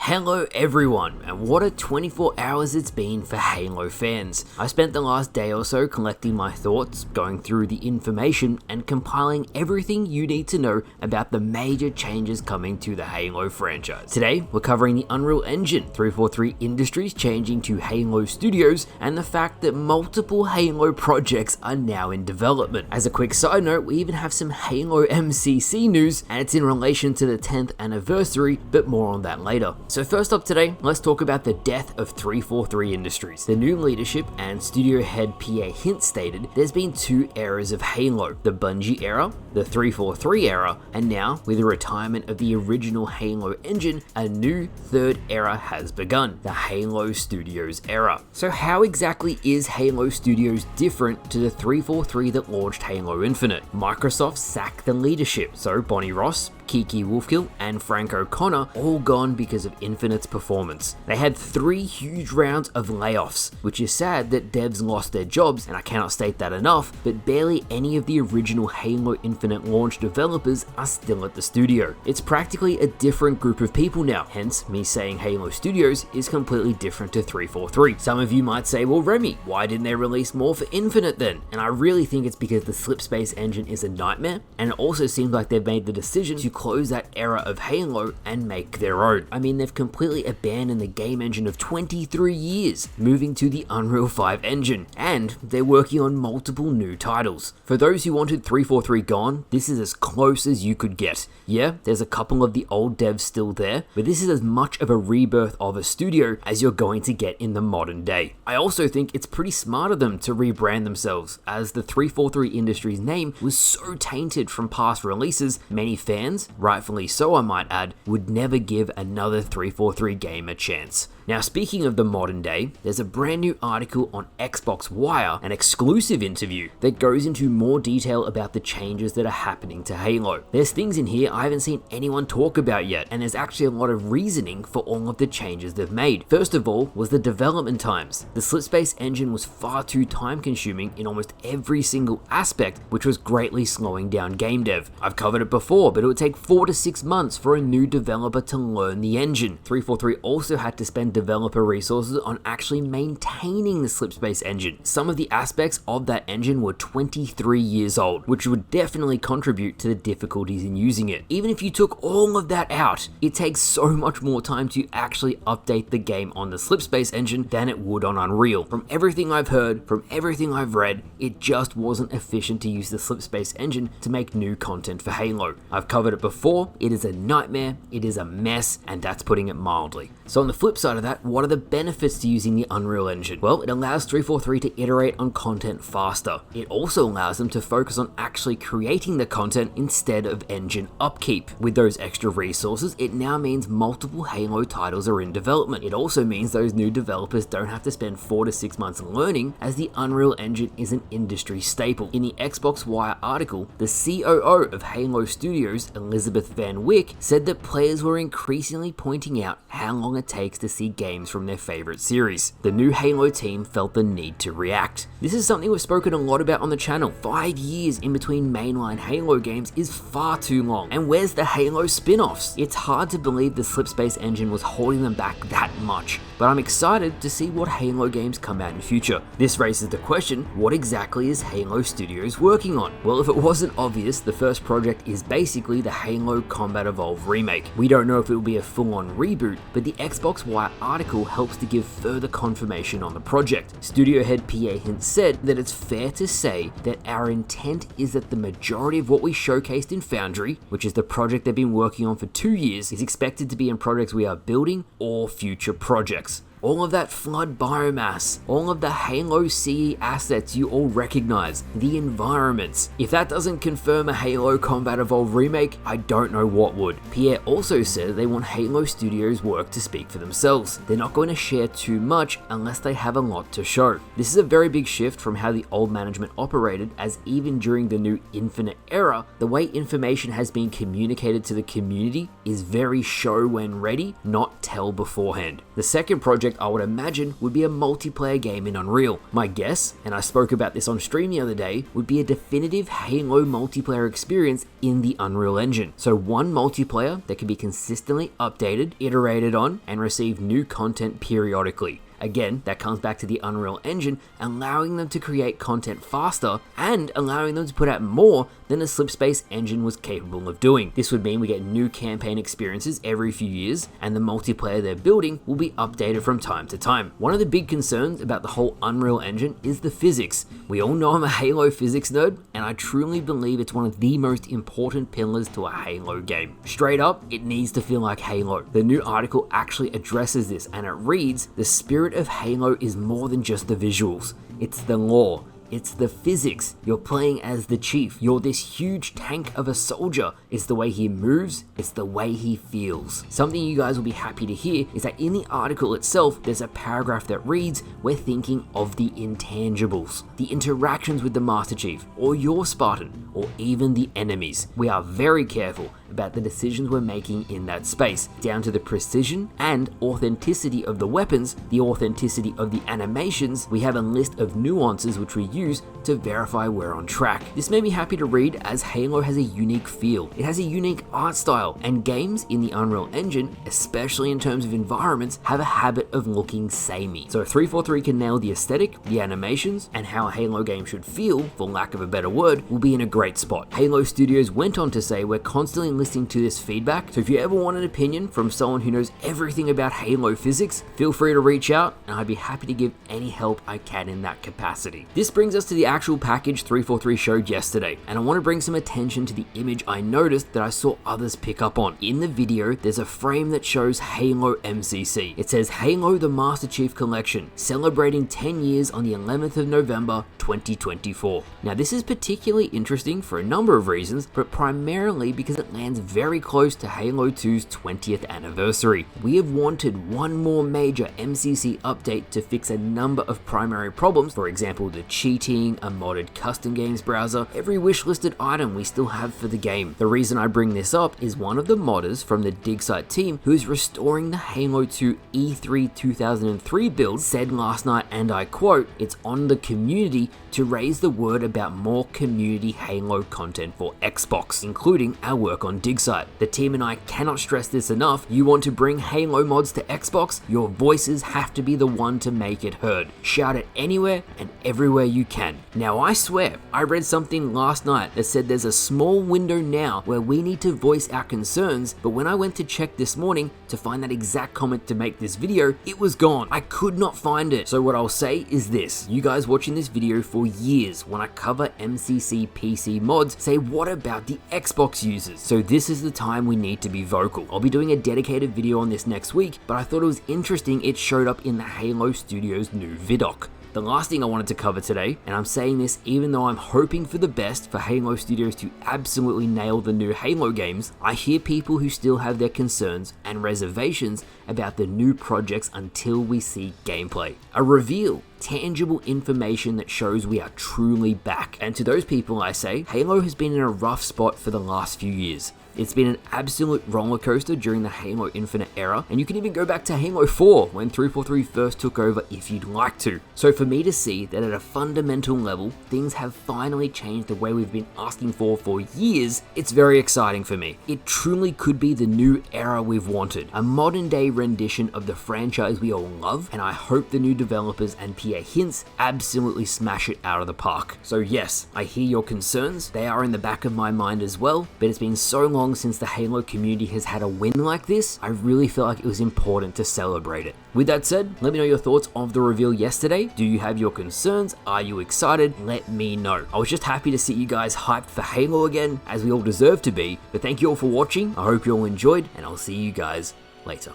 Hello everyone, and what a 24 hours it's been for Halo fans. I spent the last day or so collecting my thoughts, going through the information, and compiling everything you need to know about the major changes coming to the Halo franchise. Today, we're covering the Unreal Engine, 343 Industries changing to Halo Studios, and the fact that multiple Halo projects are now in development. As a quick side note, we even have some Halo MCC news, and it's in relation to the 10th anniversary, but more on that later. So first up today, let's talk about the death of 343 Industries. The new leadership and studio head Pierre Hint stated there's been two eras of Halo, the Bungie era, the 343 era, and now with the retirement of the original Halo engine, a new third era has begun, the Halo Studios era. So how exactly is Halo Studios different to the 343 that launched Halo Infinite? Microsoft sacked the leadership, so Bonnie Ross, Kiki Wolfkill, and Frank O'Connor all gone because of Infinite's performance. They had 3 huge rounds of layoffs, which is sad that devs lost their jobs, and I cannot state that enough, but barely any of the original Halo Infinite launch developers are still at the studio. It's practically a different group of people now, hence me saying Halo Studios is completely different to 343. Some of you might say, well Remy, why didn't they release more for Infinite then? And I really think it's because the Slipspace engine is a nightmare, and it also seems like they've made the decision to close that era of Halo and make their own. I mean, they've completely abandoned the game engine of 23 years, moving to the Unreal 5 engine, and they're working on multiple new titles. For those who wanted 343 gone, this is as close as you could get. Yeah, there's a couple of the old devs still there, but this is as much of a rebirth of a studio as you're going to get in the modern day. I also think it's pretty smart of them to rebrand themselves, as the 343 Industries name was so tainted from past releases, many fans, rightfully so I might add, would never give another 343 game a chance. Now speaking of the modern day, there's a brand new article on Xbox Wire, an exclusive interview that goes into more detail about the changes that are happening to Halo. There's things in here I haven't seen anyone talk about yet, and there's actually a lot of reasoning for all of the changes they've made. First of all was the development times. The Slipspace engine was far too time consuming in almost every single aspect, which was greatly slowing down game dev. I've covered it before, but it would take 4 to 6 months for a new developer to learn the engine. 343 also had to spend developer resources on actually maintaining the Slipspace engine. Some of the aspects of that engine were 23 years old, which would definitely contribute to the difficulties in using it. Even if you took all of that out, it takes so much more time to actually update the game on the Slipspace engine than it would on Unreal. From everything I've heard, from everything I've read, it just wasn't efficient to use the Slipspace engine to make new content for Halo. I've covered it before, it is a nightmare, it is a mess, and that's putting it mildly. So on the flip side of that, what are the benefits to using the Unreal Engine? Well, it allows 343 to iterate on content faster. It also allows them to focus on actually creating the content instead of engine upkeep. With those extra resources, it now means multiple Halo titles are in development. It also means those new developers don't have to spend 4 to 6 months learning, as the Unreal Engine is an industry staple. In the Xbox Wire article, the COO of Halo Studios, Elizabeth Van Wyck, said that players were increasingly pointing out how long it takes to see games from their favorite series. The new Halo team felt the need to react. This is something we've spoken a lot about on the channel. 5 years in between mainline Halo games is far too long. And where's the Halo spin-offs? It's hard to believe the Slipspace engine was holding them back that much, but I'm excited to see what Halo games come out in future. This raises the question, what exactly is Halo Studios working on? Well, if it wasn't obvious, the first project is basically the Halo Combat Evolved remake. We don't know if it will be a full-on reboot, but the Xbox Wire article helps to give further confirmation on the project. Studio head Pierre Hint said that it's fair to say that our intent is that the majority of what we showcased in Foundry, which is the project they've been working on for 2 years, is expected to be in projects we are building or future projects. All of that flood biomass, all of the Halo CE assets you all recognize, the environments. If that doesn't confirm a Halo Combat Evolved remake, I don't know what would. Pierre also said they want Halo Studios' work to speak for themselves. They're not going to share too much unless they have a lot to show. This is a very big shift from how the old management operated, as even during the new Infinite era, the way information has been communicated to the community is very show when ready, not tell beforehand. The second project project I would imagine would be a multiplayer game in Unreal. My guess, and I spoke about this on stream the other day, would be a definitive Halo multiplayer experience in the Unreal Engine. So one multiplayer that can be consistently updated, iterated on, and receive new content periodically. Again, that comes back to the Unreal Engine, allowing them to create content faster and allowing them to put out more than the Slipspace engine was capable of doing. This would mean we get new campaign experiences every few years, and the multiplayer they're building will be updated from time to time. One of the big concerns about the whole Unreal Engine is the physics. We all know I'm a Halo physics nerd, and I truly believe it's one of the most important pillars to a Halo game. Straight up, it needs to feel like Halo. The new article actually addresses this, and it reads, "The spirit of Halo is more than just the visuals. It's the lore. It's the physics. You're playing as the chief. You're this huge tank of a soldier. It's the way he moves. It's the way he feels." Something you guys will be happy to hear is that in the article itself, there's a paragraph that reads, "We're thinking of the intangibles, the interactions with the Master Chief, or your Spartan, or even the enemies. We are very careful about the decisions we're making in that space, down to the precision and authenticity of the weapons, the authenticity of the animations. We have a list of nuances which we use to verify we're on track." This made me happy to read, as Halo has a unique feel. It has a unique art style, and games in the Unreal Engine, especially in terms of environments, have a habit of looking samey. So if 343 can nail the aesthetic, the animations, and how a Halo game should feel, for lack of a better word, we'll be in a great spot. Halo Studios went on to say, "We're constantly listening to this feedback, so if you ever want an opinion from someone who knows everything about Halo physics, feel free to reach out, and I'd be happy to give any help I can in that capacity." This brings us to the actual package 343 showed yesterday, and I want to bring some attention to the image I noticed that I saw others pick up on. In the video, there's a frame that shows Halo MCC. It says Halo the Master Chief Collection, celebrating 10 years on the 11th of November 2024. Now this is particularly interesting for a number of reasons, but primarily because it lands very close to Halo 2's 20th anniversary. We have wanted one more major MCC update to fix a number of primary problems, for example the cheating, a modded custom games browser, every wishlisted item we still have for the game. The reason I bring this up is one of the modders from the dig site team who is restoring the Halo 2 E3 2003 build said last night, and I quote, "It's on the community to raise the word about more community Halo content for Xbox, including our work on dig site. The team and I cannot stress this enough. You want to bring Halo mods to Xbox? Your voices have to be the one to make it heard. Shout it anywhere and everywhere you can." Now I swear, I read something last night that said there's a small window now where we need to voice our concerns, but when I went to check this morning to find that exact comment to make this video, it was gone. I could not find it. So what I'll say is this: you guys watching this video for years, when I cover MCC PC mods, say what about the Xbox users? So this is the time we need to be vocal. I'll be doing a dedicated video on this next week, but I thought it was interesting it showed up in the Halo Studios new vidoc. The last thing I wanted to cover today, and I'm saying this even though I'm hoping for the best for Halo Studios to absolutely nail the new Halo games, I hear people who still have their concerns and reservations about the new projects until we see gameplay. A reveal, tangible information that shows we are truly back. And to those people I say, Halo has been in a rough spot for the last few years. It's been an absolute roller coaster during the Halo Infinite era, and you can even go back to Halo 4 when 343 first took over if you'd like to. So for me to see that at a fundamental level, things have finally changed the way we've been asking for years, it's very exciting for me. It truly could be the new era we've wanted, a modern day rendition of the franchise we all love, and I hope the new developers and PA Hints absolutely smash it out of the park. So yes, I hear your concerns, they are in the back of my mind as well, but it's been so long since the Halo community has had a win like this, I really felt like it was important to celebrate it. With that said, let me know your thoughts of the reveal yesterday. Do you have your concerns? Are you excited? Let me know. I was just happy to see you guys hyped for Halo again, as we all deserve to be, but thank you all for watching. I hope you all enjoyed, and I'll see you guys later.